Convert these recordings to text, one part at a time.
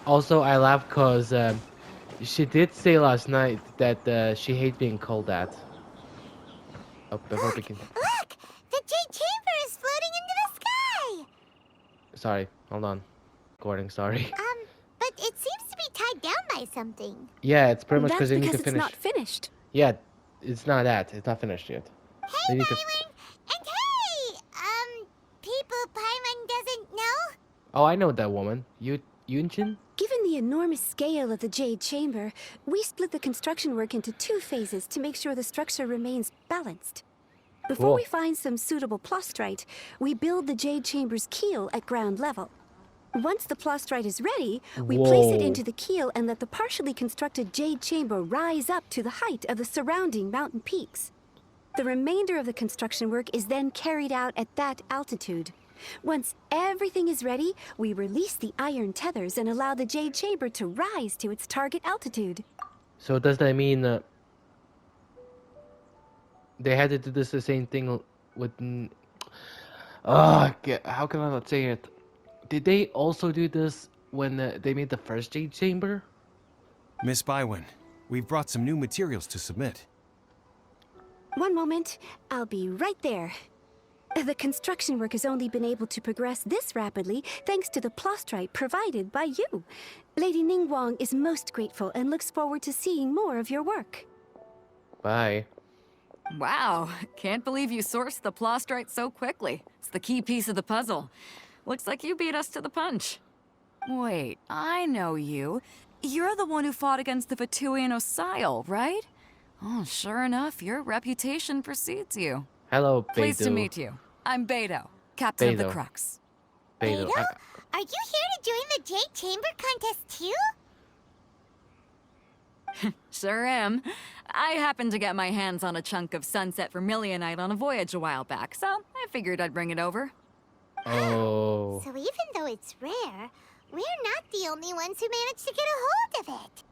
Also, I laugh because she did say last night that she hates being called that. Oh, before Look! begin. Look! The Jade Chamber is floating into the sky! Sorry, hold on. Recording, sorry. But it seems to be tied down by something. Yeah, it's pretty much because That's they need to because it's finish. not finished. Yeah, it's not that. It's not finished yet. Hey, They need to. Byron! And hey! People Paimon doesn't know? Oh, I know that woman. Yunjin? Given the enormous scale of the Jade Chamber, we split the construction work into 2 phases to make sure the structure remains balanced. Before Cool. we find some suitable plastrite, we build the Jade Chamber's keel at ground level. Once the plastrite is ready, we place it Whoa. into the keel and let the partially constructed Jade Chamber rise up to the height of the surrounding mountain peaks. The remainder of the construction work is then carried out at that altitude. Once everything is ready, we release the iron tethers and allow the Jade Chamber to rise to its target altitude. So does that mean they had to do this the same thing with? How can I not say it? Did they also do this when they made the first Jade Chamber? Miss Bywin, we've brought some new materials to submit. One moment, I'll be right there. The construction work has only been able to progress this rapidly thanks to the plastrite provided by you. Lady Ningguang is most grateful and looks forward to seeing more of your work. Bye. Wow, can't believe you sourced the plastrite so quickly. It's the key piece of the puzzle. Looks like you beat us to the punch. Wait, I know you. You're the one who fought against the Vatuian Osile, right? Oh, sure enough, your reputation precedes you. Hello, Beidou. Pleased to meet you. I'm Beidou, captain of the Beidou. Crux. Beidou. Beidou? Are you here to join the Jade Chamber contest too? Sure am. I happened to get my hands on a chunk of sunset vermilionite on a voyage a while back, so I figured I'd bring it over. Oh. So even though it's rare, we're not the only ones who managed to get a hold of it.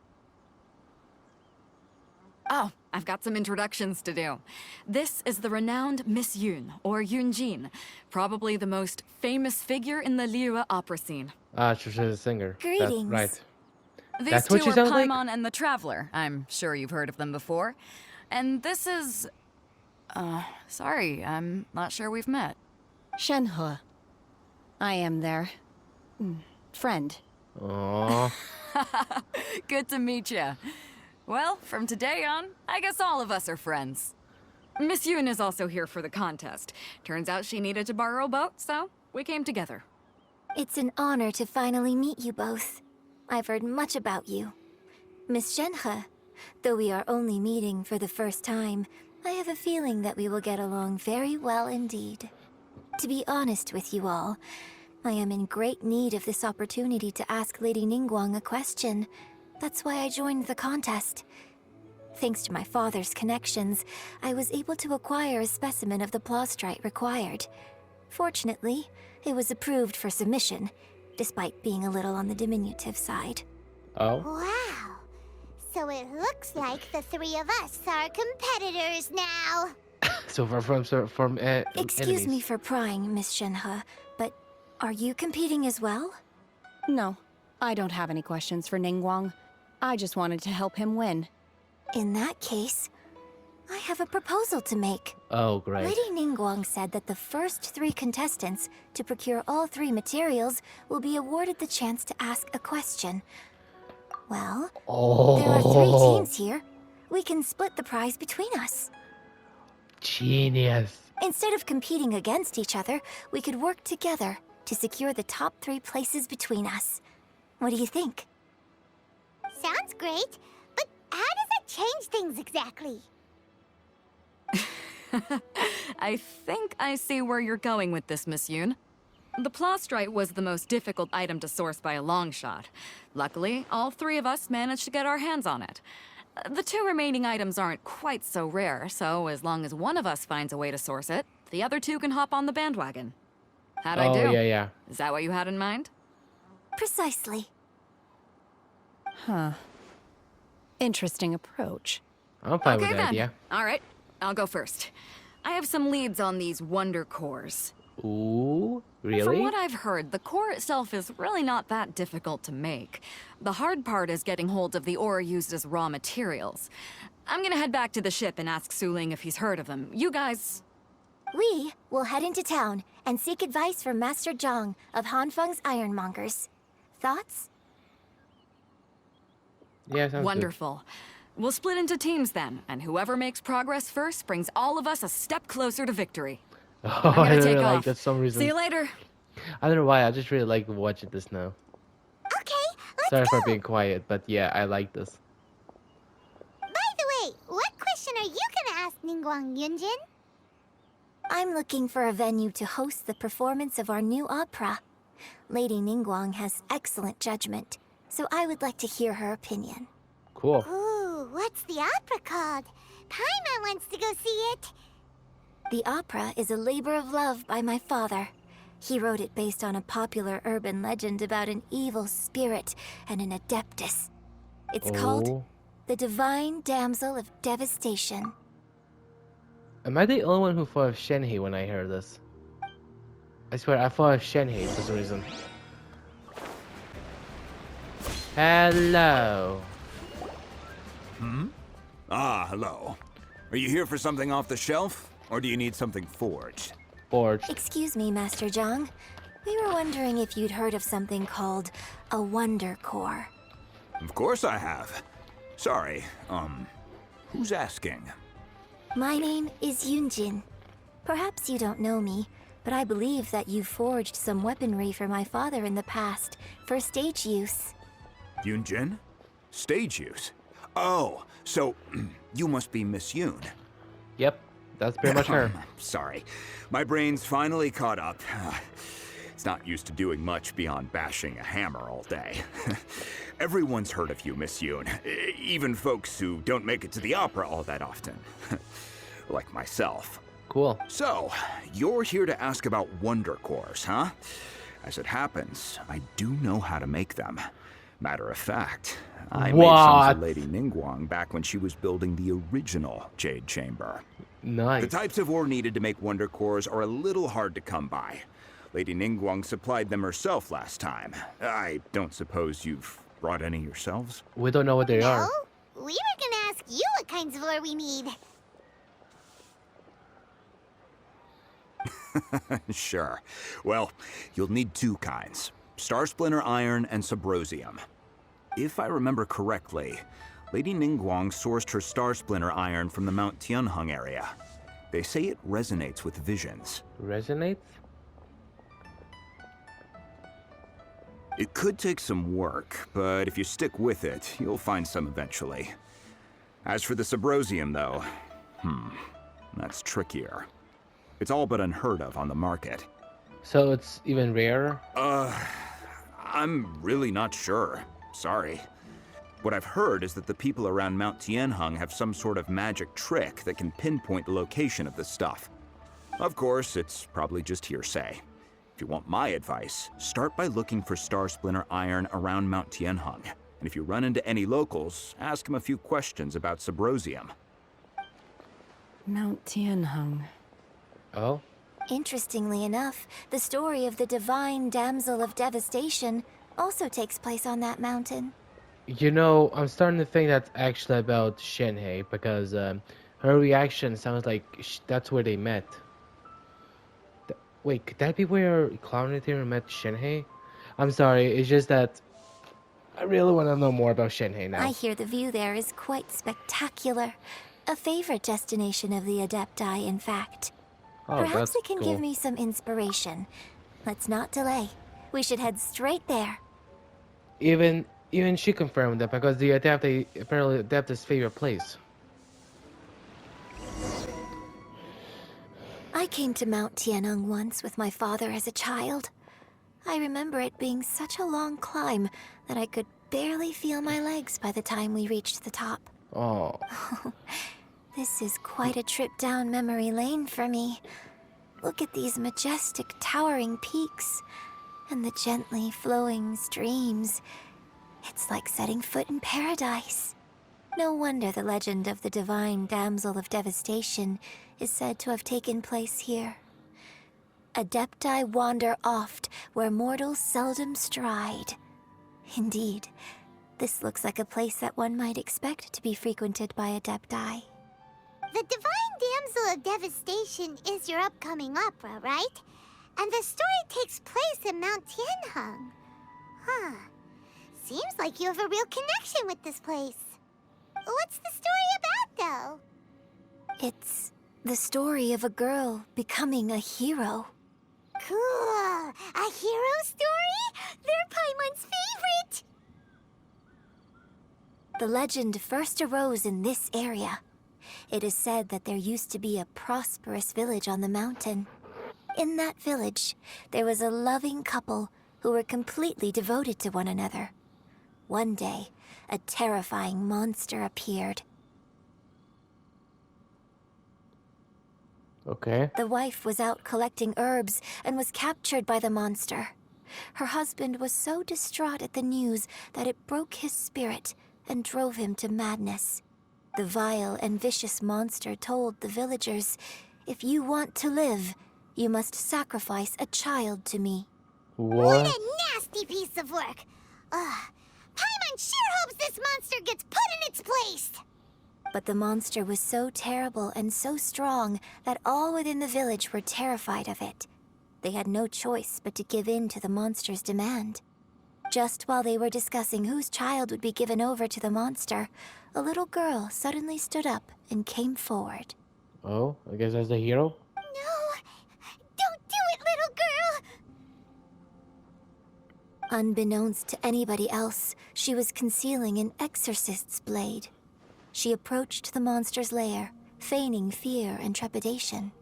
Oh, I've got some introductions to do. This is the renowned Miss Yun, or Yunjin, probably the most famous figure in the Liyue opera scene. She's a singer. Greetings. That's right. These That's two what she are sounds like? Paimon and the Traveler. I'm sure you've heard of them before. And this is... sorry, I'm not sure we've met. Shenhe. I am their friend. Aww. Good to meet you. Well, from today on, I guess all of us are friends. Miss Yun is also here for the contest. Turns out she needed to borrow a boat, so we came together. It's an honor to finally meet you both. I've heard much about you. Miss Shenhe, though we are only meeting for the first time, I have a feeling that we will get along very well indeed. To be honest with you all, I am in great need of this opportunity to ask Lady Ningguang a question. That's why I joined the contest. Thanks to my father's connections, I was able to acquire a specimen of the plastrite required. Fortunately, it was approved for submission, despite being a little on the diminutive side. Oh. Wow. So it looks like the three of us are competitors now. So from Excuse me enemies. for prying, Miss Shenhe, but are you competing as well? No, I don't have any questions for Ningguang. I just wanted to help him win. In that case, I have a proposal to make. Oh, great. Lady Ningguang said that the first 3 contestants to procure all 3 materials will be awarded the chance to ask a question. Well, there are 3 Oh. teams here. We can split the prize between us. Genius. Instead of competing against each other, we could work together to secure the top 3 places between us. What do you think? Sounds great, but how does that change things exactly? I think I see where you're going with this, Miss Yun. The plastrite was the most difficult item to source by a long shot. Luckily, all 3 of us managed to get our hands on it. The 2 remaining items aren't quite so rare, so as long as one of us finds a way to source it, the other 2 can hop on the bandwagon. How'd I do? Oh, yeah. Is that what you had in mind? Precisely. Huh. Interesting approach. I'm fine Okay with the then. idea. All right, I'll go first. I have some leads on these wonder cores. Ooh, really? From what I've heard, the core itself is really not that difficult to make. The hard part is getting hold of the ore used as raw materials. I'm gonna head back to the ship and ask Su Ling if he's heard of them. You guys... We will head into town and seek advice from Master Zhang of Hanfeng's Ironmongers. Thoughts? Yeah, sounds good. Wonderful. We'll split into teams then, and whoever makes progress first brings all of us a step closer to victory. Oh, I'm I gonna really take like off. that for some reason. See you later. I don't know why, I just really like watching this now. Okay, let's Sorry go. for being quiet, but yeah, I like this. By the way, what question are you gonna ask Ningguang Yunjin? I'm looking for a venue to host the performance of our new opera. Lady Ningguang has excellent judgment, so I would like to hear her opinion. Cool. Ooh, what's the opera called? Paimon wants to go see it. The opera is a labor of love by my father. He wrote it based on a popular urban legend about an evil spirit and an adeptus. It's called Oh. The Divine Damsel of Devastation. Am I the only one who thought of Shenhe when I heard this? I swear, I thought of Shenhe for some reason. Hello. Ah, hello. Are you here for something off the shelf? Or do you need something forged? Forged. Excuse me, Master Zhang. We were wondering if you'd heard of something called a Wonder Core. Of course I have. Sorry, who's asking? My name is Yunjin. Perhaps you don't know me, but I believe that you forged some weaponry for my father in the past for stage use. Yunjin? Stage use? Oh, so you must be Miss Yoon. Yep, that's pretty much her. Sorry. My brain's finally caught up. It's not used to doing much beyond bashing a hammer all day. Everyone's heard of you, Miss Yoon. Even folks who don't make it to the opera all that often. Like myself. Cool. So, you're here to ask about Wonder Cores, huh? As it happens, I do know how to make them. Matter of fact, I made some What? for Lady Ningguang back when she was building the original Jade Chamber. Nice. The types of ore needed to make Wonder Cores are a little hard to come by. Lady Ningguang supplied them herself last time. I don't suppose you've brought any yourselves? We don't know what they No? are. We were gonna ask you what kinds of ore we need. Sure. Well, you'll need two kinds. Star Splinter Iron and Subrosium. If I remember correctly, Lady Ningguang sourced her Star Splinter Iron from the Mount Tianheng area. They say it resonates with visions. Resonates? It could take some work, but if you stick with it, you'll find some eventually. As for the Subrosium, though, that's trickier. It's all but unheard of on the market. So it's even rarer? I'm really not sure. Sorry. What I've heard is that the people around Mount Tianheng have some sort of magic trick that can pinpoint the location of the stuff. Of course, it's probably just hearsay. If you want my advice, start by looking for Star Splinter Iron around Mount Tianheng. And if you run into any locals, ask them a few questions about Subrosium. Mount Tianheng. Oh? Interestingly enough, the story of the Divine Damsel of Devastation also takes place on that mountain. You know, I'm starting to think that's actually about Shenhe because her reaction sounds like that's where they met. Wait, could that be where Clownetary met Shenhe? I'm sorry, it's just that I really want to know more about Shenhe now. I hear the view there is quite spectacular. A favorite destination of the Adepti, in fact. Oh, Perhaps that's it can cool. give me some inspiration. Let's not delay. We should head straight there. Even she confirmed that because the Adepti apparently Adepti's favorite place. I came to Mount Tianheng once with my father as a child. I remember it being such a long climb that I could barely feel my legs by the time we reached the top. Oh, This is quite a trip down memory lane for me. Look at these majestic, towering peaks and the gently flowing streams. It's like setting foot in paradise. No wonder the legend of the Divine Damsel of Devastation is said to have taken place here. Adepti wander oft where mortals seldom stride. Indeed, this looks like a place that one might expect to be frequented by Adepti. The Divine Damsel of Devastation is your upcoming opera, right? And the story takes place in Mount Tianheng. Huh. Seems like you have a real connection with this place. What's the story about, though? It's the story of a girl becoming a hero. Cool. A hero story? They're Paimon's favorite! The legend first arose in this area. It is said that there used to be a prosperous village on the mountain. In that village, there was a loving couple who were completely devoted to one another. One day, a terrifying monster appeared. Okay. The wife was out collecting herbs and was captured by the monster. Her husband was so distraught at the news that it broke his spirit and drove him to madness. The vile and vicious monster told the villagers, "If you want to live, you must sacrifice a child to me." What What? a nasty piece of work! Ugh. Paimon sure hopes this monster gets put in its place! But the monster was so terrible and so strong that all within the village were terrified of it. They had no choice but to give in to the monster's demand. Just while they were discussing whose child would be given over to the monster, a little girl suddenly stood up and came forward. Oh, I guess that's the hero? No! Don't do it, little girl! Unbeknownst to anybody else, she was concealing an exorcist's blade. She approached the monster's lair, feigning fear and trepidation.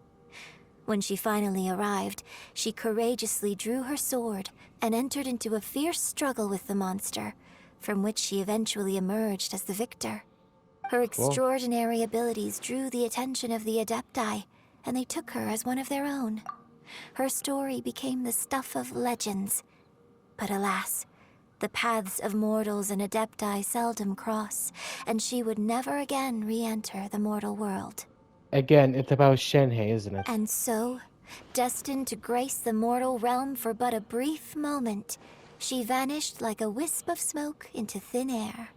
When she finally arrived, she courageously drew her sword and entered into a fierce struggle with the monster, from which she eventually emerged as the victor. Her extraordinary abilities drew the attention of the Adepti, and they took her as one of their own. Her story became the stuff of legends. But alas, the paths of mortals and Adepti seldom cross, and she would never again re-enter the mortal world. Again, it's about Shenhe, isn't it? And so, destined to grace the mortal realm for but a brief moment, she vanished like a wisp of smoke into thin air.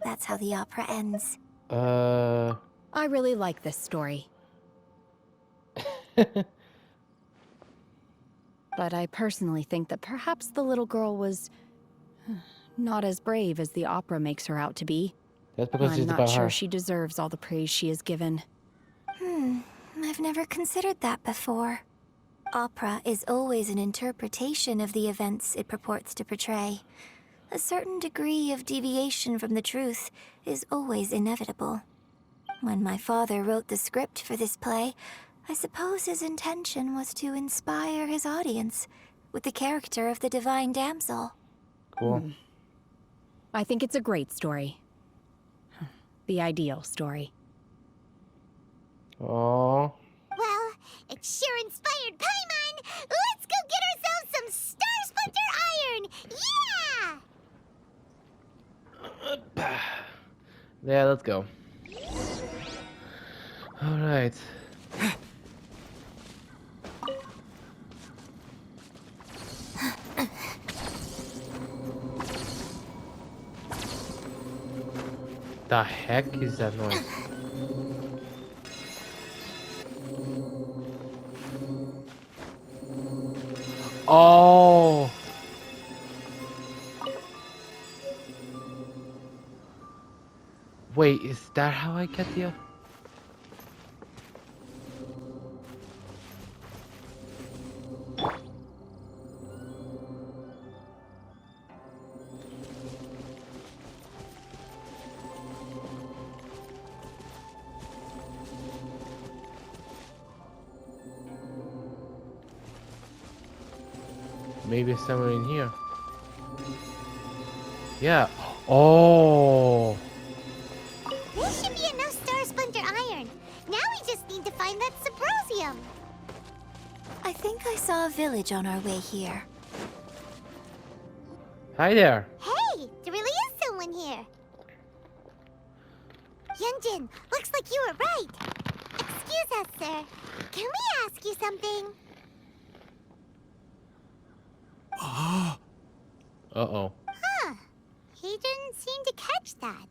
That's how the opera ends. I really like this story. But I personally think that perhaps the little girl was not as brave as the opera makes her out to be. That's because I'm it's not about sure her. she deserves all the praise she is given. I've never considered that before. Opera is always an interpretation of the events it purports to portray. A certain degree of deviation from the truth is always inevitable. When my father wrote the script for this play, I suppose his intention was to inspire his audience with the character of the Divine Damsel. Cool. I think it's a great story. The ideal story. Oh. Well, it sure inspired Paimon! Let's go get ourselves some Star Splinter Iron! Yeah! Yeah, let's go. Alright. The heck is that noise? Oh! Wait, is that how I get the... Maybe it's somewhere in here. Yeah. Oh! This should be enough Star Splinter Iron. Now we just need to find that Symposium. I think I saw a village on our way here. Hi there. Hey, there really is someone here. Yunjin, looks like you were right. Excuse us, sir. Can we ask you something? Uh-oh. Huh. He didn't seem to catch that.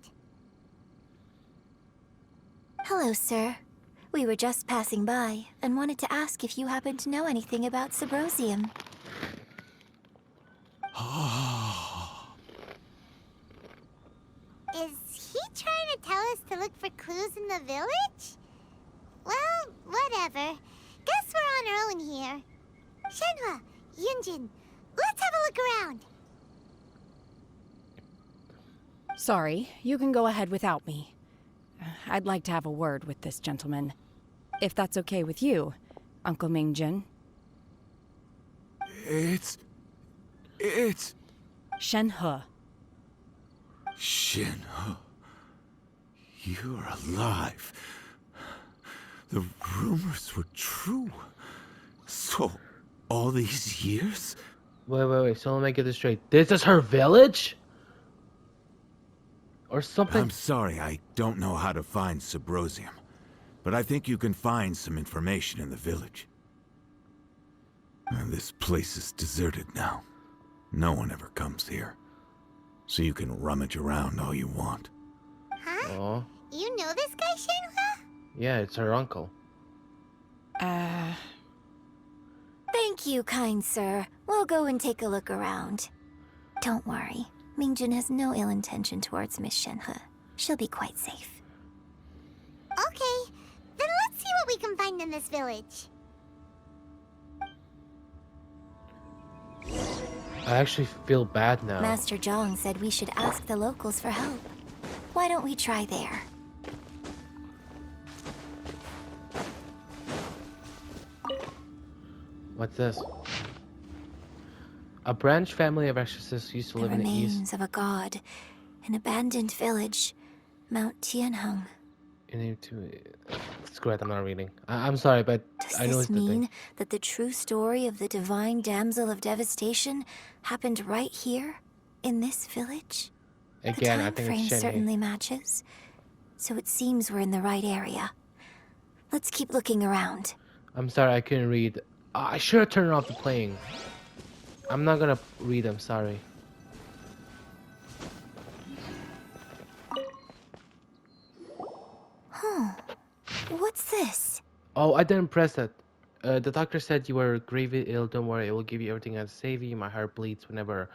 Hello, sir. We were just passing by and wanted to ask if you happen to know anything about Subrosium. Is he trying to tell us to look for clues in the village? Well, whatever. Guess we're on our own here. Shenhua, Yunjin, let's have a look around. Sorry, you can go ahead without me. I'd like to have a word with this gentleman. If that's okay with you, Uncle Mingjin. It's Shenhe. Shenhe. You're alive. The rumors were true. So, all these years? Wait. So let me get this straight. This is her village? Or something? I'm sorry, I don't know how to find Subrosium, but I think you can find some information in the village. And this place is deserted now. No one ever comes here. So you can rummage around all you want. Huh? Oh, You know this guy, Shenhua? yeah, it's her uncle. Thank you, kind sir. We'll go and take a look around. Don't worry. Mingjin has no ill intention towards Miss Shenhe. She'll be quite safe. Okay, then let's see what we can find in this village. I actually feel bad now. Master Zhang said we should ask the locals for help. Why don't we try there? What's this? A branch family of exorcists used to The live in the east. remains of a god. An abandoned village. Mount Tianheng. Screw it, I'm not reading. I'm sorry, but Does I know this it's the thing. mean that the true story of the divine damsel of devastation happened right here? In this village? Again, the I time think frame it's Shenhe. certainly matches. So it seems we're in the right area. Let's keep looking around. I'm sorry, I couldn't read. I should have turned off the playing. I'm not gonna read, I'm sorry. What's this? Oh, I didn't press that. The doctor said you were gravely ill. Don't worry, it will give you everything to save you. My heart bleeds whenever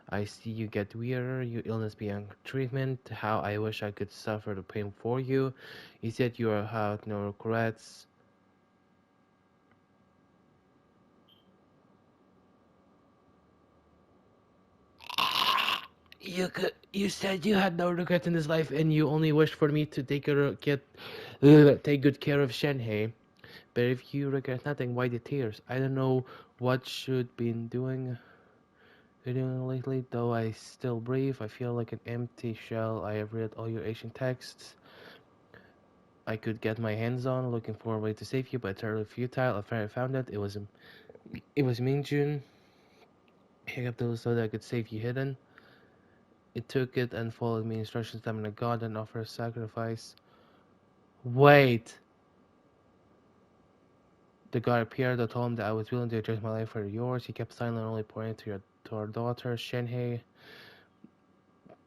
I see you get weirder. Your illness beyond treatment. How I wish I could suffer the pain for you. He said you have no regrets. You said you had no regrets in this life, and you only wished for me to take good care of Shenhe. But if you regret nothing, why the tears? I don't know what should been doing lately, though I still breathe. I feel like an empty shell. I have read all your ancient texts I could get my hands on, looking for a way to save you, but utterly futile. I finally found it. It was Mingjun. He kept it so that I could save you hidden. It took it and followed me instructions, summoned a god and offered a sacrifice. Wait. The god appeared. I told him that I was willing to adjust my life for yours. He kept silent, only pointing to our daughter, Shenhe.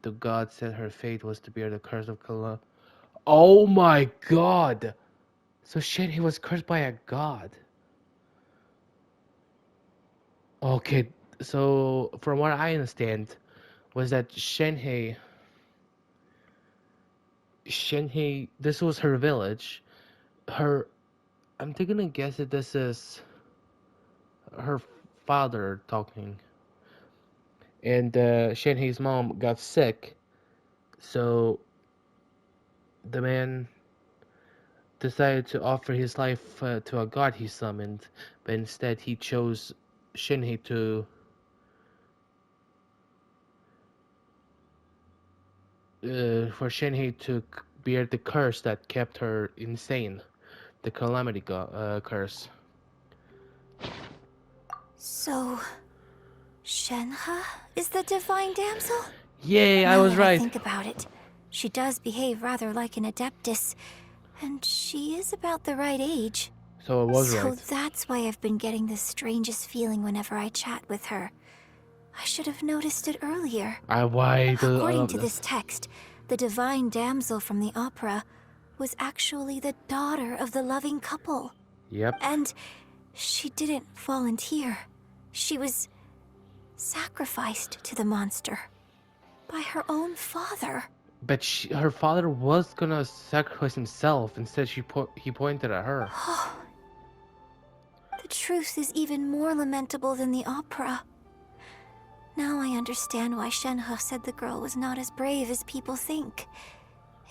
The god said her fate was to bear the curse of Kala. Oh my god! So Shenhe was cursed by a god. Okay, so from what I understand, was that Shenhe, this was her village. I'm taking a guess that this is her father talking. And Shenhe's mom got sick, so the man decided to offer his life to a god he summoned, but instead he chose Shenhe for Shenhe to bear the curse that kept her insane, the calamity curse. So, Shenhe is the divine damsel? Yay, I Now was that right. think about it. She does behave rather like an adeptus. And she is about the right age. So it was So right. that's why I've been getting the strangest feeling whenever I chat with her. I should have noticed it earlier. Why do all According of to this text, the divine damsel from the opera was actually the daughter of the loving couple. Yep. And she didn't volunteer. She was sacrificed to the monster by her own father. But her father was gonna sacrifice himself. Instead, he pointed at her. The truth is even more lamentable than the opera. Now I understand why Shenhe said the girl was not as brave as people think.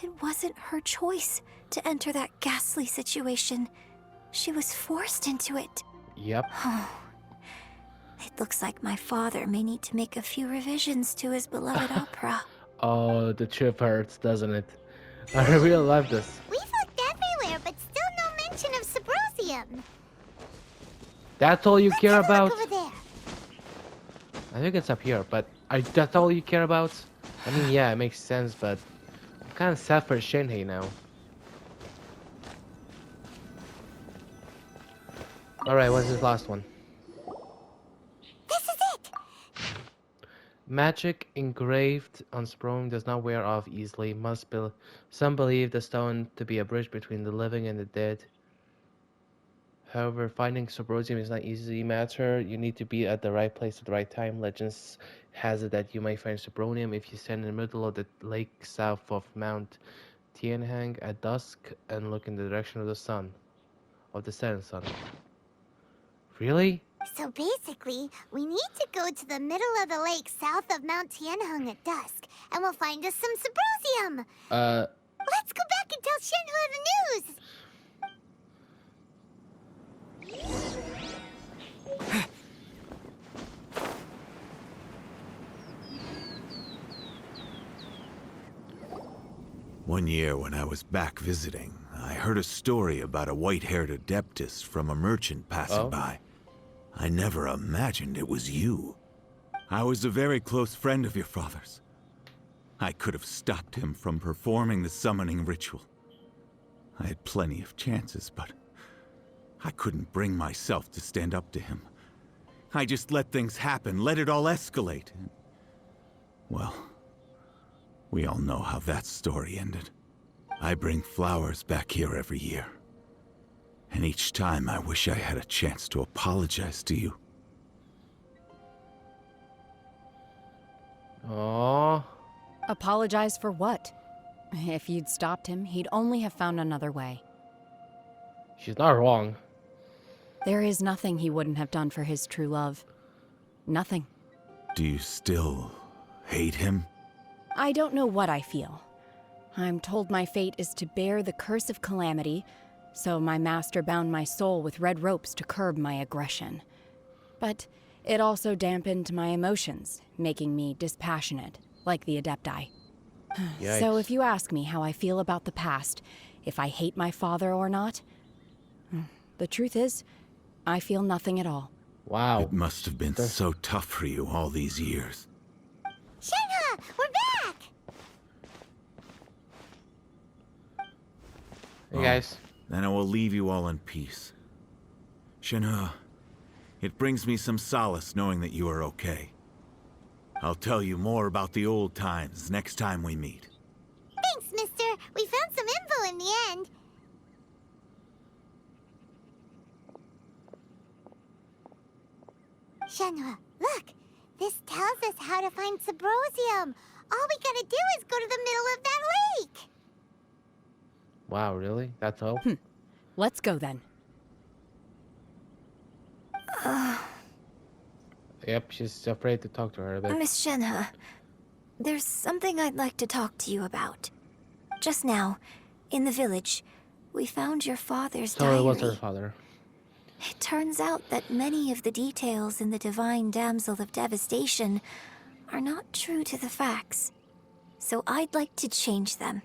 It wasn't her choice to enter that ghastly situation. She was forced into it. Yep. It looks like my father may need to make a few revisions to his beloved opera. Oh, the trip hurts, doesn't it? I really love this. We've looked everywhere, but still no mention of Subrosium. That's all you Let's care have a about? look over there. I think it's up here, but that's all you care about? I mean, yeah, it makes sense, but I'm kind of sad for Shenhe now. Alright, what's this last one? This is it. Magic engraved on Sprung does not wear off easily. Some believe the stone to be a bridge between the living and the dead. However, finding Subrosium is not easy matter. You need to be at the right place at the right time. Legends has it that you might find Subrosium if you stand in the middle of the lake south of Mount Tianhang at dusk and look in the direction of the sun. Of the setting sun. Really? So basically, we need to go to the middle of the lake south of Mount Tianheng at dusk, and we'll find us some Subrosium. Let's go back and tell Shenhe the news. One year when I was back visiting, I heard a story about a white-haired adeptus from a merchant passing by. I never imagined it was you. I was a very close friend of your father's. I could have stopped him from performing the summoning ritual. I had plenty of chances, but I couldn't bring myself to stand up to him. I just let things happen, let it all escalate. Well, we all know how that story ended. I bring flowers back here every year. And each time I wish I had a chance to apologize to you. Aww. Apologize for what? If you'd stopped him, he'd only have found another way. She's not wrong. There is nothing he wouldn't have done for his true love. Nothing. Do you still hate him? I don't know what I feel. I'm told my fate is to bear the curse of calamity, so my master bound my soul with red ropes to curb my aggression. But it also dampened my emotions, making me dispassionate, like the Adepti. So if you ask me how I feel about the past, if I hate my father or not, the truth is, I feel nothing at all. Wow. It must have been so tough for you all these years. Shenhe, we're back. Hey guys. Then I will leave you all in peace. Shenhe, it brings me some solace knowing that you are okay. I'll tell you more about the old times next time we meet. Thanks, mister. We found some info in the end. Shenhe, look. This tells us how to find Subrosium. All we gotta do is go to the middle of that lake. Wow, really? That's all? Let's go then. Yep, she's afraid to talk to her a bit. Miss Shenhe, there's something I'd like to talk to you about. Just now, in the village, we found your father's So diary. it was her father. It turns out that many of the details in the Divine Damsel of Devastation are not true to the facts. So I'd like to change them.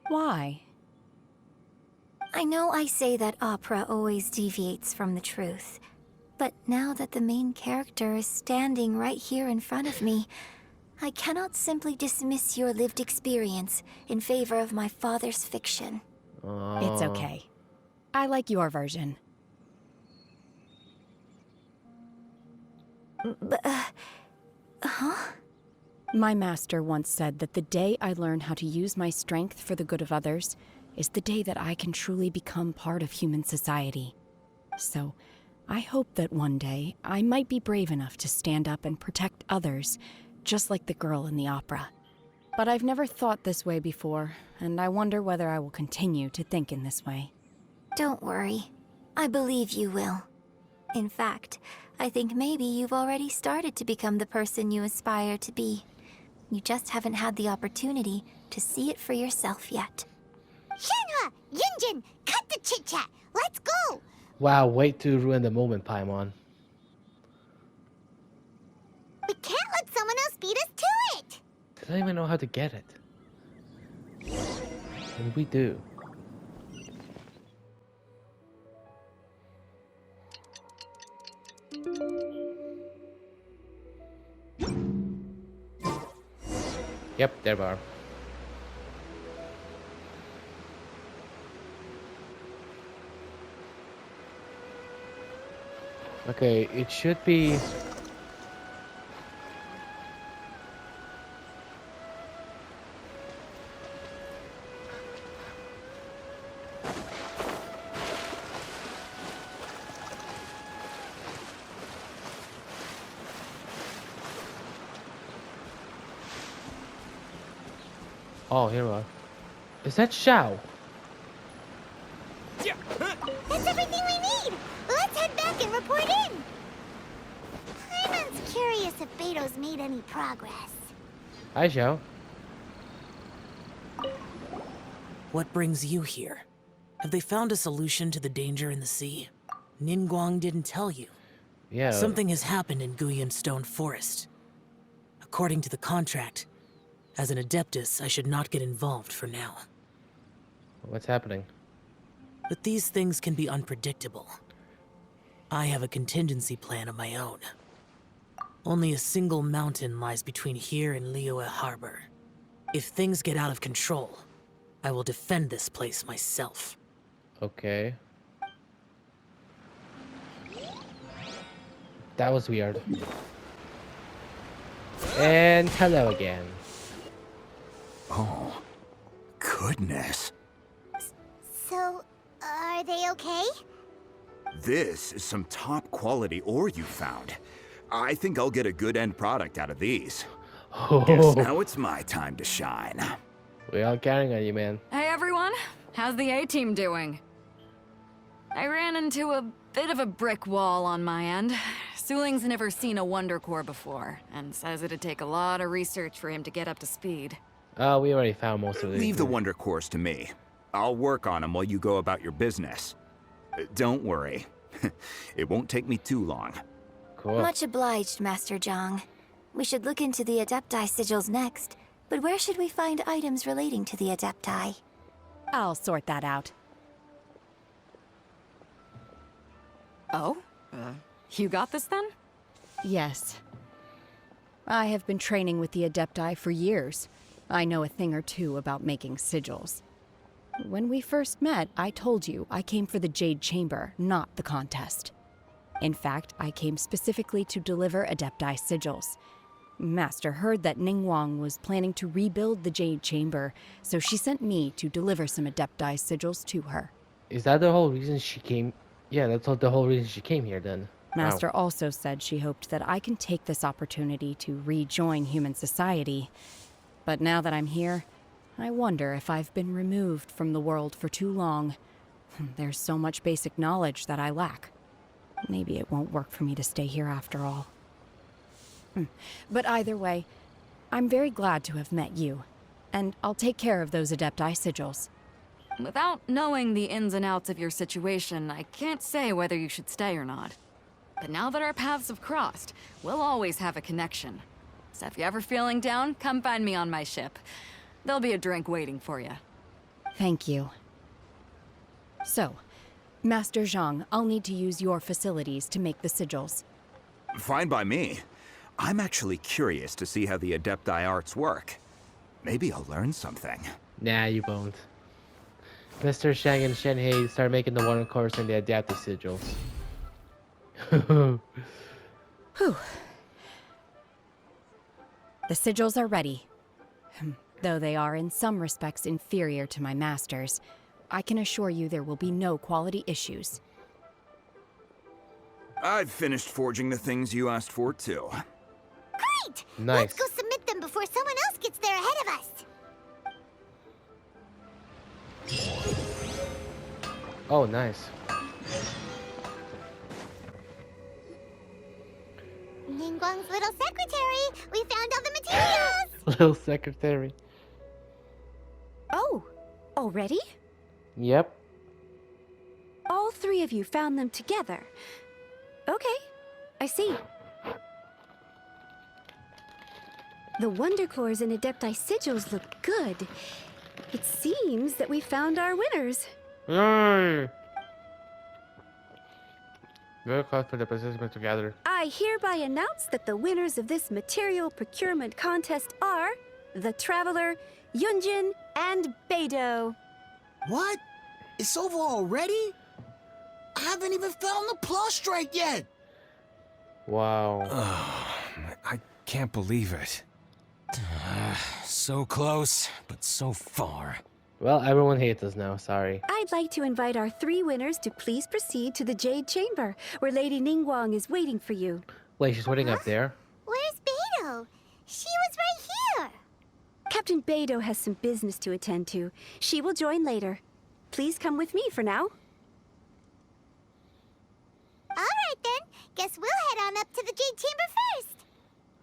Why? I know I say that opera always deviates from the truth, but now that the main character is standing right here in front of me, I cannot simply dismiss your lived experience in favor of my father's fiction. It's okay. I like your version. My master once said that the day I learn how to use my strength for the good of others is the day that I can truly become part of human society. So, I hope that one day I might be brave enough to stand up and protect others, just like the girl in the opera. But I've never thought this way before, and I wonder whether I will continue to think in this way. Don't worry. I believe you will. In fact, I think maybe you've already started to become the person you aspire to be. You just haven't had the opportunity to see it for yourself yet. Shenhe! Yunjin! Cut the chit-chat! Let's go! Wow, way to ruin the moment, Paimon. We can't let someone else beat us to it! They don't even know how to get it. And we do. Yep, there we are. Okay, it should be... Oh, here we are. Is that Xiao? That's everything we need! Let's head back and report in! Paimon's curious if Beto's made any progress. Hi, Xiao. What brings you here? Have they found a solution to the danger in the sea? Ningguang didn't tell you. Yeah. Something has happened in Guyan Stone Forest. According to the contract, as an Adeptus, I should not get involved for now. What's happening? But these things can be unpredictable. I have a contingency plan of my own. Only a single mountain lies between here and Liyue Harbor. If things get out of control, I will defend this place myself. Okay. That was weird. And hello again. Oh, goodness. So, are they okay? This is some top quality ore you found. I think I'll get a good end product out of these. Guess now it's my time to shine. We all counting on you, man. Hey everyone, how's the A-team doing? I ran into a bit of a brick wall on my end. Suling's never seen a Wonder Core before, and says it'd take a lot of research for him to get up to speed. We already found most of these. Leave the Wonder Cores to me. I'll work on them while you go about your business. Don't worry. It won't take me too long. Cool. Much obliged, Master Zhang. We should look into the Adepti sigils next, but where should we find items relating to the Adepti? I'll sort that out. Oh? You got this then? Yes. I have been training with the Adepti for years. I know a thing or two about making sigils. When we first met, I told you I came for the Jade Chamber, not the contest. In fact, I came specifically to deliver Adepti sigils. Master heard that Ningguang was planning to rebuild the Jade Chamber, so she sent me to deliver some Adepti sigils to her. Is that the whole reason she came? Yeah, that's the whole reason she came here then. Master Wow. also said she hoped that I can take this opportunity to rejoin human society. But now that I'm here, I wonder if I've been removed from the world for too long. There's so much basic knowledge that I lack. Maybe it won't work for me to stay here after all. But either way, I'm very glad to have met you. And I'll take care of those Adepti sigils. Without knowing the ins and outs of your situation, I can't say whether you should stay or not. But now that our paths have crossed, we'll always have a connection. So if you're ever feeling down, come find me on my ship. There'll be a drink waiting for you. Thank you. So, Master Zhang, I'll need to use your facilities to make the sigils. Fine by me. I'm actually curious to see how the Adepti arts work. Maybe I'll learn something. Nah, you won't. Mr. Shang and Shenhei start making the water cores and the adaptive sigils. Whew. The sigils are ready. Though they are in some respects inferior to my master's, I can assure you there will be no quality issues. I've finished forging the things you asked for, too. Great! Nice. Let's go submit them before someone else gets there ahead of us. Oh, nice. Ningguang's little secretary! We found all the materials! Little secretary. Oh, already? Yep. All three of you found them together. Okay, I see. The Wonder Cores and Adepti sigils look good. It seems that we found our winners. Yay! Very close for the participants together. I hereby announce that the winners of this material procurement contest are the Traveler, Yunjin, and Beidou. What? It's over already? I haven't even found the Plastrite yet! Wow. I can't believe it. So close, but so far. Well, everyone hates us now, sorry. I'd like to invite our three winners to please proceed to the Jade Chamber, where Lady Ningguang is waiting for you. Wait, she's waiting up there? Where's Beidou? She was right here! Captain Beidou has some business to attend to. She will join later. Please come with me for now. Alright then, guess we'll head on up to the Jade Chamber first.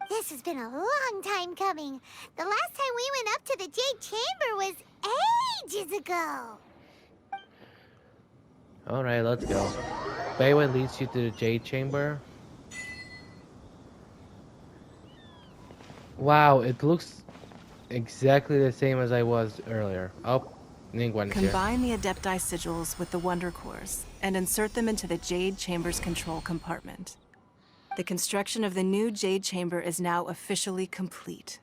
This has been a long time coming. The last time we went up to the Jade Chamber was ages ago. Alright, let's go. Beiwen leads you to the Jade Chamber. Wow, it looks exactly the same as I was earlier. Oh, Ningguang's here. Combine the Adepti sigils with the Wonder Cores and insert them into the Jade Chamber's control compartment. The construction of the new Jade Chamber is now officially complete.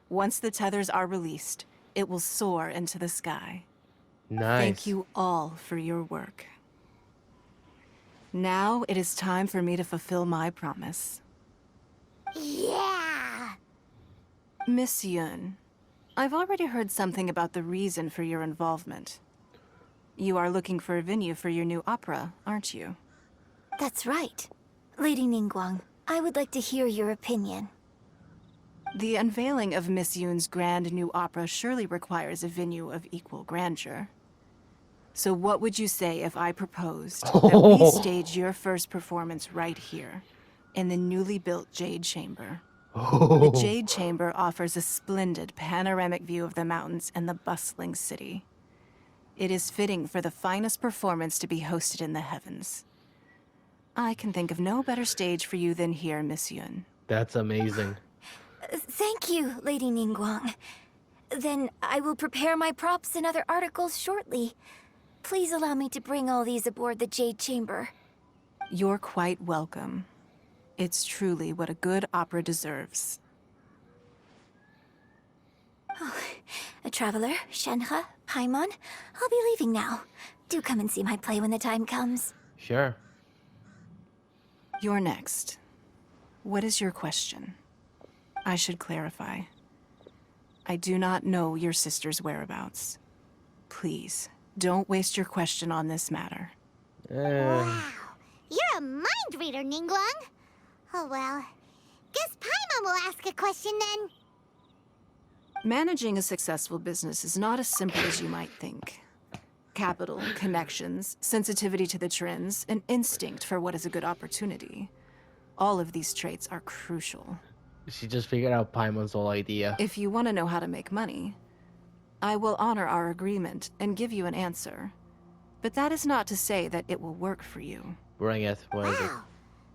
Once the tethers are released, it will soar into the sky. Nice. Thank you all for your work. Now it is time for me to fulfill my promise. Yeah! Miss Yun, I've already heard something about the reason for your involvement. You are looking for a venue for your new opera, aren't you? That's right. Lady Ningguang, I would like to hear your opinion. The unveiling of Miss Yun's grand new opera surely requires a venue of equal grandeur. So what would you say if I proposed that we stage your first performance right here, in the newly built Jade Chamber? The Jade Chamber offers a splendid panoramic view of the mountains and the bustling city. It is fitting for the finest performance to be hosted in the heavens. I can think of no better stage for you than here, Miss Yun. That's amazing. Thank you, Lady Ningguang. Then I will prepare my props and other articles shortly. Please allow me to bring all these aboard the Jade Chamber. You're quite welcome. It's truly what a good opera deserves. A traveler, Shenhe, Paimon, I'll be leaving now. Do come and see my play when the time comes. Sure. You're next. What is your question? I should clarify. I do not know your sister's whereabouts. Please, don't waste your question on this matter. Wow, you're a mind reader, Ningguang. Oh well, guess Paimon will ask a question then. Managing a successful business is not as simple as you might think. Capital, connections, sensitivity to the trends, an instinct for what is a good opportunity. All of these traits are crucial. She just figured out Paimon's whole idea. If you want to know how to make money, I will honor our agreement and give you an answer. But that is not to say that it will work for you. Bring it. What is it? Wow,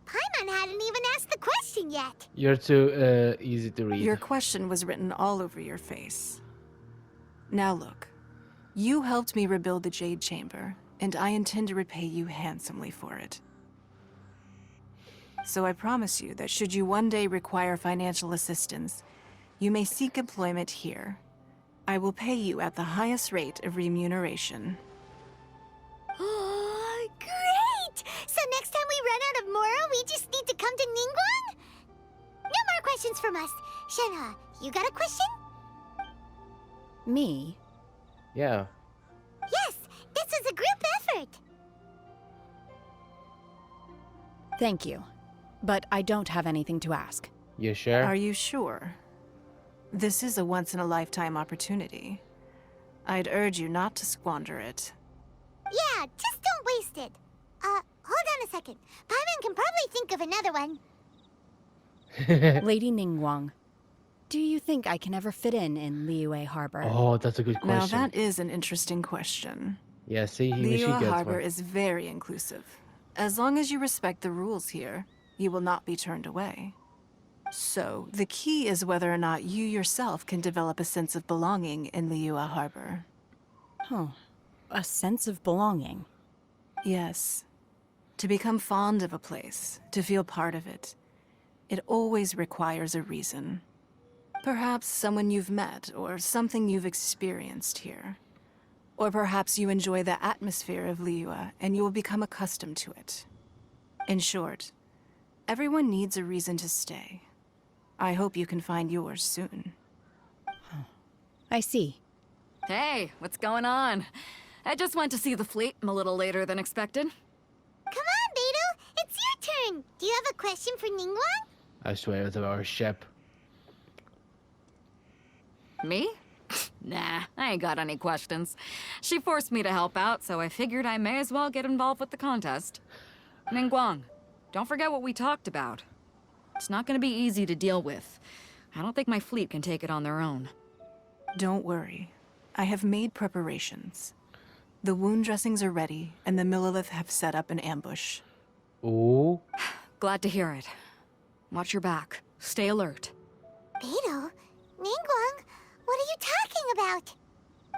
Paimon hadn't even asked the question yet. You're too easy to read. Your question was written all over your face. Now look, you helped me rebuild the Jade Chamber, and I intend to repay you handsomely for it. So I promise you that should you one day require financial assistance, you may seek employment here. I will pay you at the highest rate of remuneration. Oh, great! So next time we run out of Mora, we just need to come to Ningguang? No more questions from us. Shenhe, you got a question? Me? Yeah. Yes, this is a group effort. Thank you. But I don't have anything to ask. You sure? Are you sure? This is a once-in-a-lifetime opportunity. I'd urge you not to squander it. Yeah, just don't waste it. Hold on a second. Paimon can probably think of another one. Lady Ningguang, do you think I can ever fit in Liyue Harbor? Oh, that's a good Now question. that is an interesting question. Yeah, see, he she Liyue gets Harbor one. is very inclusive. As long as you respect the rules here, you will not be turned away. So, the key is whether or not you yourself can develop a sense of belonging in Liyue Harbor. Oh, a sense of belonging. Yes. To become fond of a place, to feel part of it, it always requires a reason. Perhaps someone you've met, or something you've experienced here. Or perhaps you enjoy the atmosphere of Liyue, and you will become accustomed to it. In short, everyone needs a reason to stay. I hope you can find yours soon. I see. Hey, what's going on? I just went to see the fleet a little later than expected. Come on, Beidou. It's your turn. Do you have a question for Ningguang? I swear it's our ship. Me? Nah, I ain't got any questions. She forced me to help out, so I figured I may as well get involved with the contest. Ningguang, don't forget what we talked about. It's not gonna be easy to deal with. I don't think my fleet can take it on their own. Don't worry. I have made preparations. The wound dressings are ready, and the Millelith have set up an ambush. Ooh. Glad to hear it. Watch your back. Stay alert. Beidou? Ningguang? What are you talking about?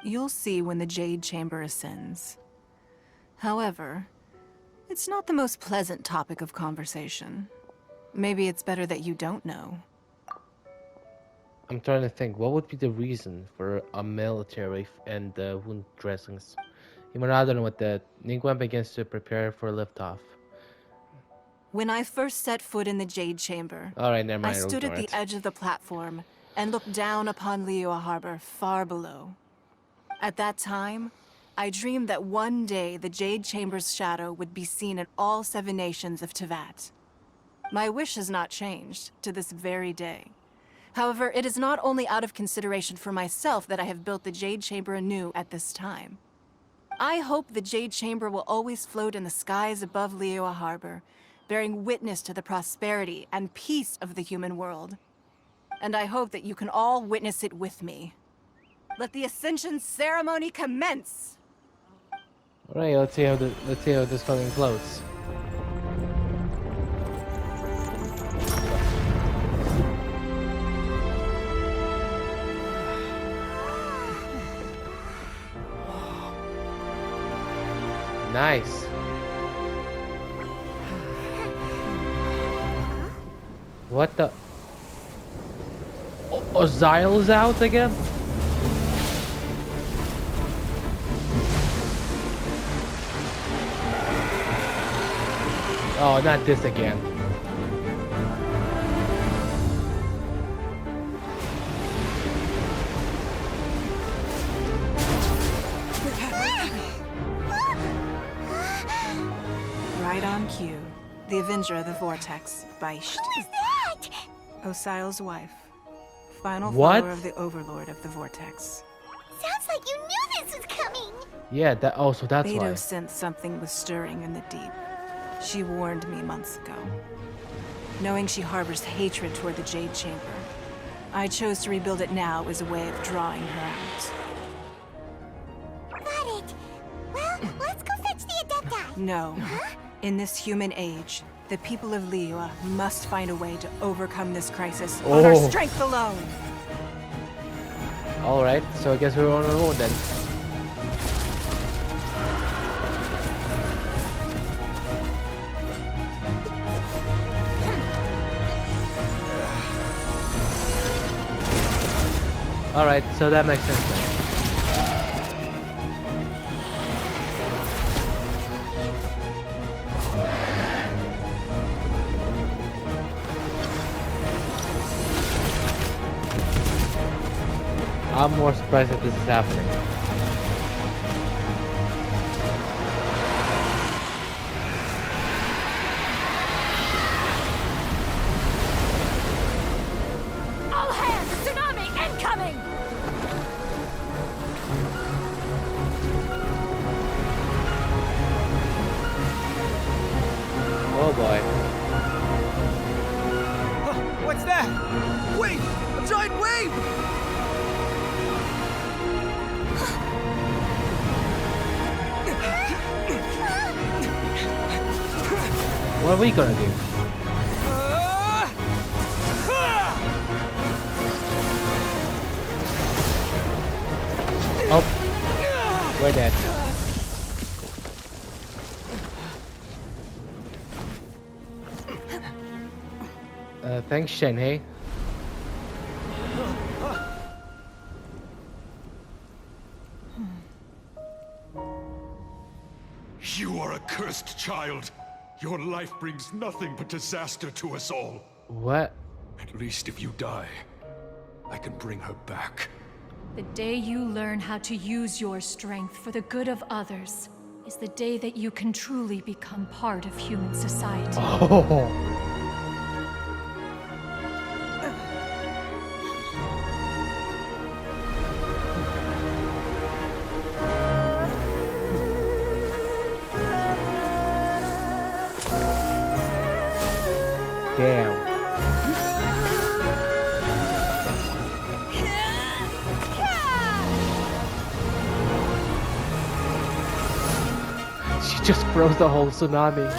You'll see when the Jade Chamber ascends. However, it's not the most pleasant topic of conversation. Maybe it's better that you don't know. I'm trying to think, what would be the reason for a military and wound dressings? Even rather than what the Ningguang begins to prepare for liftoff. When I first set foot in the Jade Chamber, Alright, never I mind. stood at the edge of the platform and looked down upon Liyue Harbor far below. At that time, I dreamed that one day the Jade Chamber's shadow would be seen in all 7 nations of Teyvat. My wish has not changed to this very day. However, it is not only out of consideration for myself that I have built the Jade Chamber anew at this time. I hope the Jade Chamber will always float in the skies above Liyue Harbor, bearing witness to the prosperity and peace of the human world. And I hope that you can all witness it with me. Let the Ascension ceremony commence! Alright, let's see how this fucking floats. Nice. What the? Ozil's out again? Oh, not this again. Right on cue. The Avenger of the Vortex, Beisht. Who is that? Osial's wife. Final What? follower of the Overlord of the Vortex. Sounds like you knew this was coming. Yeah, that. Oh, so that's why. Beidou sensed something was stirring in the deep. She warned me months ago. Knowing she harbors hatred toward the Jade Chamber, I chose to rebuild it now as a way of drawing her out. Got it. Well, let's go fetch the Adepti. No. In this human age, the people of Liyue must find a way to overcome this crisis on our Oh. strength alone. Alright, so I guess we're on our own then. Alright, so that makes sense then. I'm more surprised that this is happening. All hands! Tsunami incoming! Oh boy. What's that? Wait! A giant wave! What are we gonna do? Oh, we're dead. Thanks, Shenhei. You are a cursed child. Your life brings nothing but disaster to us all. What? At least if you die, I can bring her back. The day you learn how to use your strength for the good of others is the day that you can truly become part of human society. Oh. Damn. She just froze the whole tsunami.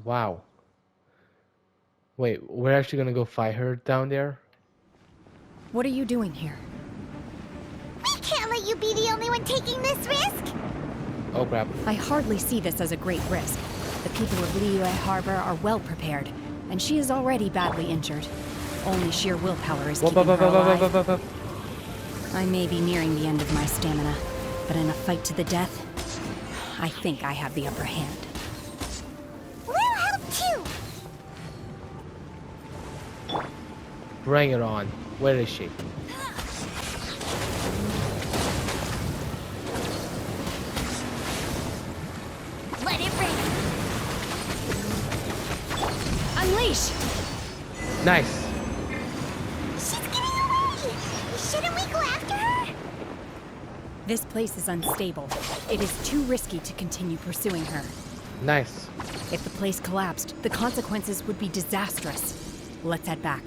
Wow. Wait, we're actually gonna go fight her down there? What are you doing here? We can't let you be the only one taking this risk! Oh crap. I hardly see this as a great risk. The people of Liyue Harbor are well prepared, and she is already badly injured. Only sheer willpower is keeping her alive. I may be nearing the end of my stamina, but in a fight to the death, I think I have the upper hand. We'll help too! Bring it on. Where is she? Let it rain! Unleash! Nice. She's getting away! Shouldn't we go after her? This place is unstable. It is too risky to continue pursuing her. Nice. If the place collapsed, the consequences would be disastrous. Let's head back.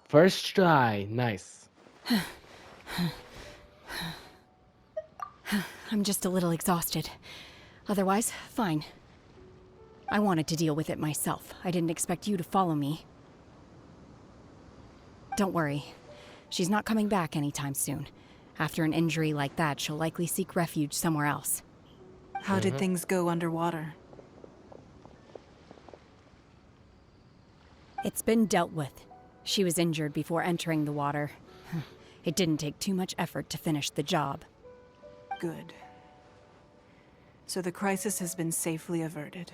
First try. Nice. I'm just a little exhausted. Otherwise, fine. I wanted to deal with it myself. I didn't expect you to follow me. Don't worry. She's not coming back anytime soon. After an injury like that, she'll likely seek refuge somewhere else. How did things go underwater? It's been dealt with. She was injured before entering the water. It didn't take too much effort to finish the job. Good. So the crisis has been safely averted.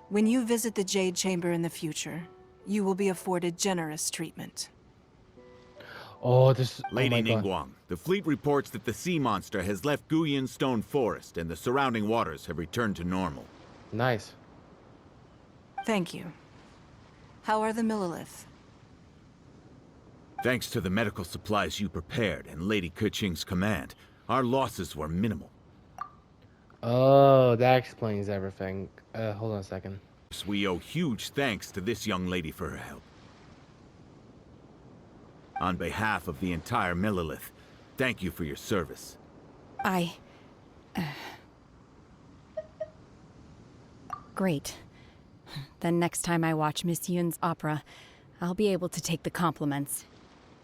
When you visit the Jade Chamber in the future, you will be afforded generous treatment. Oh, this. Lady Oh my God. Ningguang, the fleet reports that the sea monster has left Guyan Stone Forest and the surrounding waters have returned to normal. Nice. Thank you. How are the Millilith? Thanks to the medical supplies you prepared and Lady Keqing's command, our losses were minimal. Oh, that explains everything. Hold on a second. We owe huge thanks to this young lady for her help. On behalf of the entire Millelith, thank you for your service. Great. Then next time I watch Miss Yoon's opera, I'll be able to take the compliments.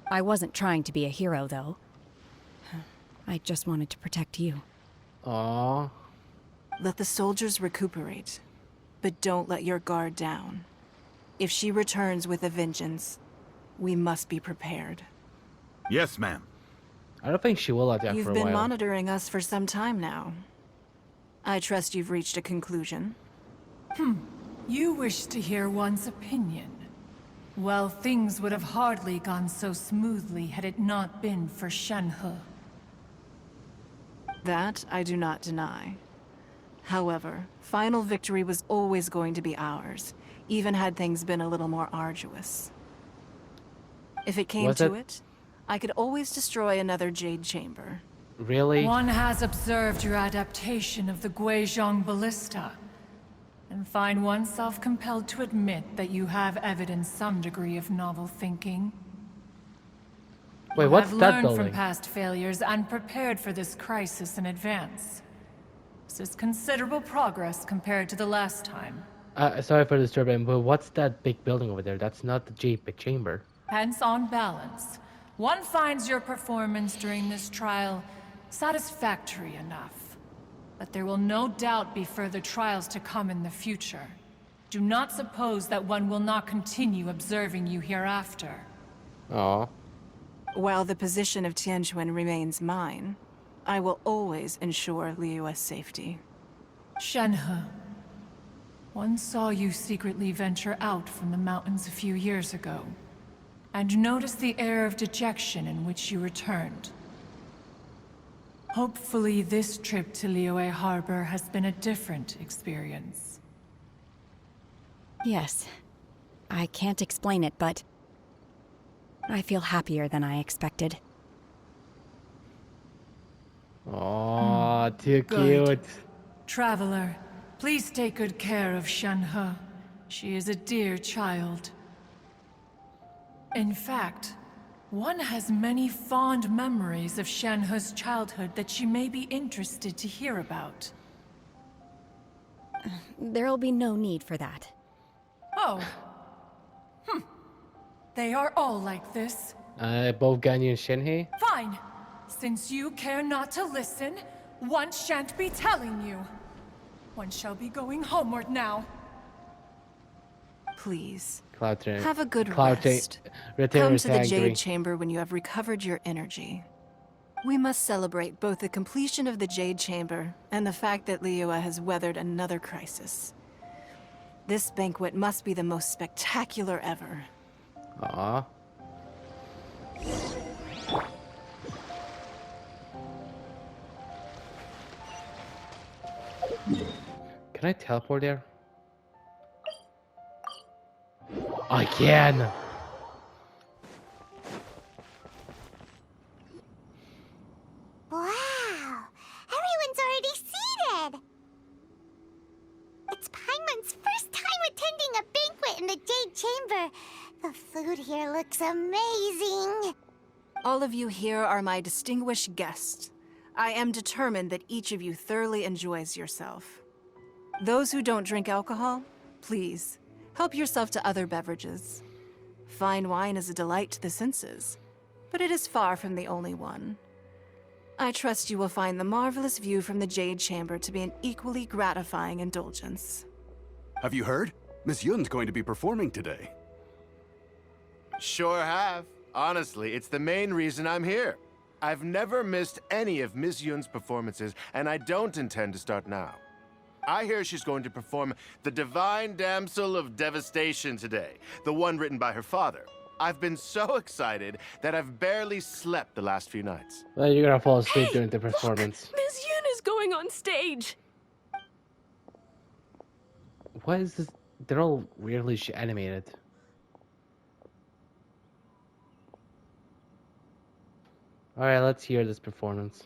I wasn't trying to be a hero, though. I just wanted to protect you. Aww. Let the soldiers recuperate, but don't let your guard down. If she returns with a vengeance, we must be prepared. Yes, ma'am. I don't think she will attack You've for a been while. monitoring us for some time now. I trust you've reached a conclusion. You wish to hear one's opinion. Well, things would have hardly gone so smoothly had it not been for Shenhe. That I do not deny. However, final victory was always going to be ours, even had things been a little more arduous. If it came to it, I could always destroy another Jade Chamber. Really? One has observed your adaptation of the Guizhong Ballista, and find oneself compelled to admit that you have evidenced some degree of novel thinking. Wait, what's I've that learned building? from past failures and prepared for this crisis in advance. This is considerable progress compared to the last time. Sorry for disturbing, but what's that big building over there? That's not the Jade Chamber. Hence, on balance, one finds your performance during this trial satisfactory enough. But there will no doubt be further trials to come in the future. Do not suppose that one will not continue observing you hereafter. Aww. While the position of Tianquan remains mine, I will always ensure Liyue's safety. Shenhe, one saw you secretly venture out from the mountains a few years ago, and noticed the air of dejection in which you returned. Hopefully this trip to Liyue Harbor has been a different experience. Yes. I can't explain it, but I feel happier than I expected. Aw, too Good. cute. Traveler, please take good care of Shenhe. She is a dear child. In fact, one has many fond memories of Shenhe's childhood that she may be interested to hear about. There'll be no need for that. Oh. They are all like this. Both Ganyu and Shenhe? Fine. Since you care not to listen, one shan't be telling you. One shall be going homeward now. Please, Cloud Train. have a good Cloud rest. Train. Come to the Jade Chamber when you have recovered your energy. We must celebrate both the completion of the Jade Chamber and the fact that Liyue has weathered another crisis. This banquet must be the most spectacular ever. Aw. Can I teleport there? I can! Wow! Everyone's already seated! It's Paimon's first time attending a banquet in the Jade Chamber. The food here looks amazing. All of you here are my distinguished guests. I am determined that each of you thoroughly enjoys yourself. Those who don't drink alcohol, please, help yourself to other beverages. Fine wine is a delight to the senses, but it is far from the only one. I trust you will find the marvelous view from the Jade Chamber to be an equally gratifying indulgence. Have you heard? Miss Yun's going to be performing today. Sure have. Honestly, it's the main reason I'm here. I've never missed any of Miss Yun's performances, and I don't intend to start now. I hear she's going to perform The Divine Damsel of Devastation today, the one written by her father. I've been so excited that I've barely slept the last few nights. Well, you're gonna fall asleep during the performance. Miss Yun is going on stage! What is this? They're all weirdly animated. Alright, let's hear this performance.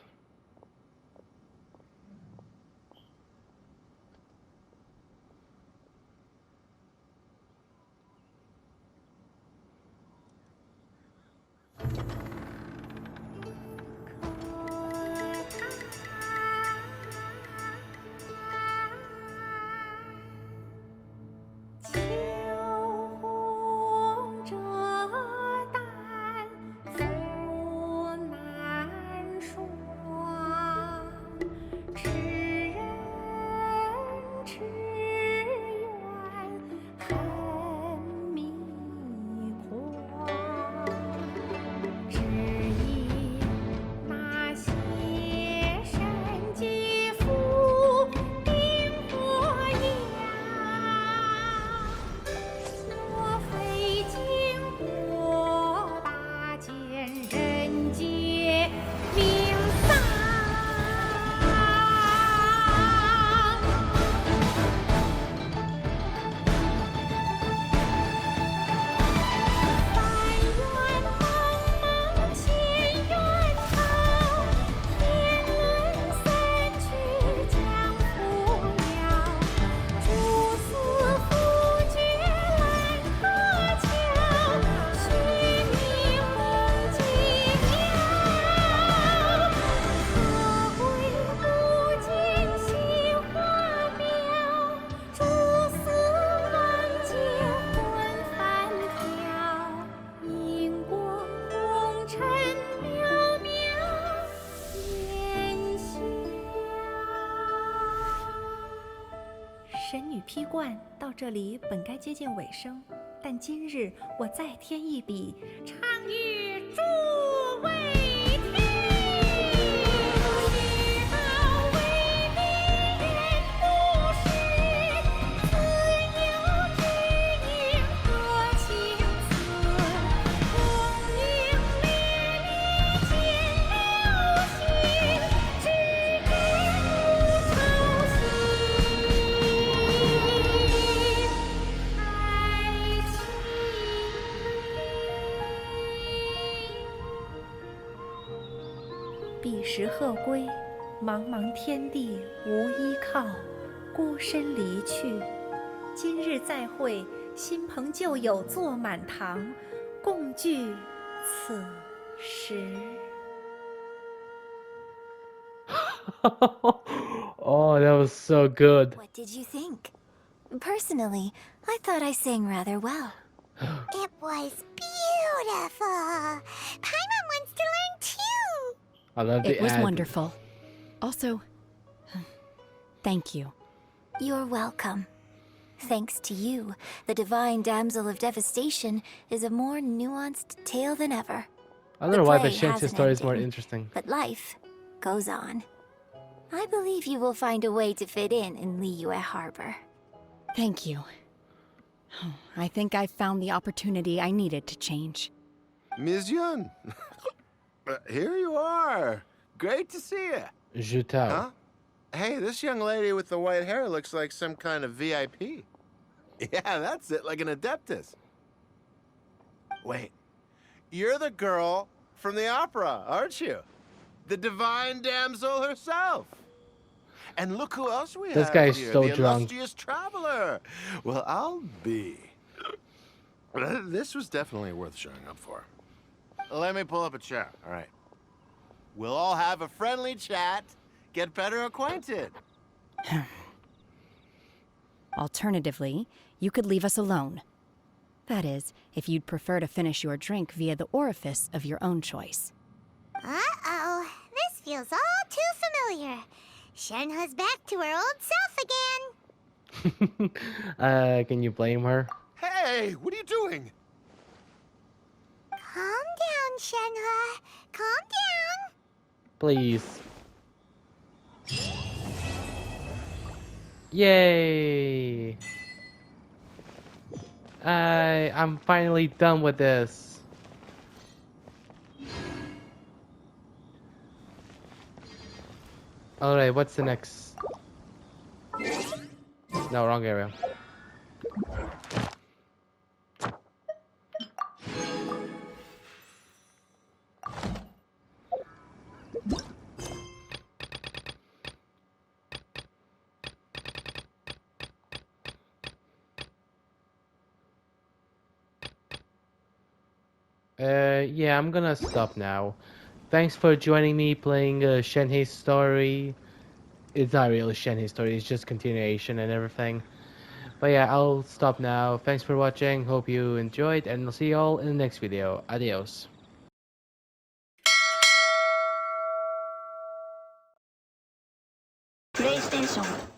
神女劈冠到这里本该接近尾声，但今日我再添一笔，唱与诸位听。知道为敌人不是，自有知音和情字。功名烈烈见了心，只愿无愁心。彼时鹤归，茫茫天地无依靠，孤身离去。今日再会，新朋旧友坐满堂，共聚此时。Oh, that was so good. What did you think? Personally, I thought I sang rather well. It was beautiful. Paimon wants to learn too. I love the It was ad. wonderful. Also, thank you. You're welcome. Thanks to you, the Divine Damsel of Devastation is a more nuanced tale than ever. I don't know why, play but has Shanta's an story is more ending, interesting. But life goes on. I believe you will find a way to fit in Liyue Harbor. Thank you. I think I've found the opportunity I needed to change. Ms. Yun, here you are. Great to see you. Jutao. Huh? Hey, this young lady with the white hair looks like some kind of VIP. Yeah, that's it, like an Adeptus. Wait, you're the girl from the opera, aren't you? The Divine Damsel herself. And look who else we This have guy is here, so the drunk. illustrious traveler. Well, I'll be. This was definitely worth showing up for. Let me pull up a chair, all right? We'll all have a friendly chat, get better acquainted. Alternatively, you could leave us alone. That is, if you'd prefer to finish your drink via the orifice of your own choice. Uh-oh, this feels all too familiar. Shenhe's back to her old self again. Can you blame her? Hey, what are you doing? Calm down, Shenhe. Calm down. Please. Yay! I'm finally done with this. Alright, what's the next? No, wrong area. Yeah, I'm gonna stop now. Thanks for joining me playing Shenhei's story. It's not really Shenhei's story, it's just continuation and everything. But yeah, I'll stop now. Thanks for watching, hope you enjoyed, and I'll see you all in the next video. Adios. PlayStation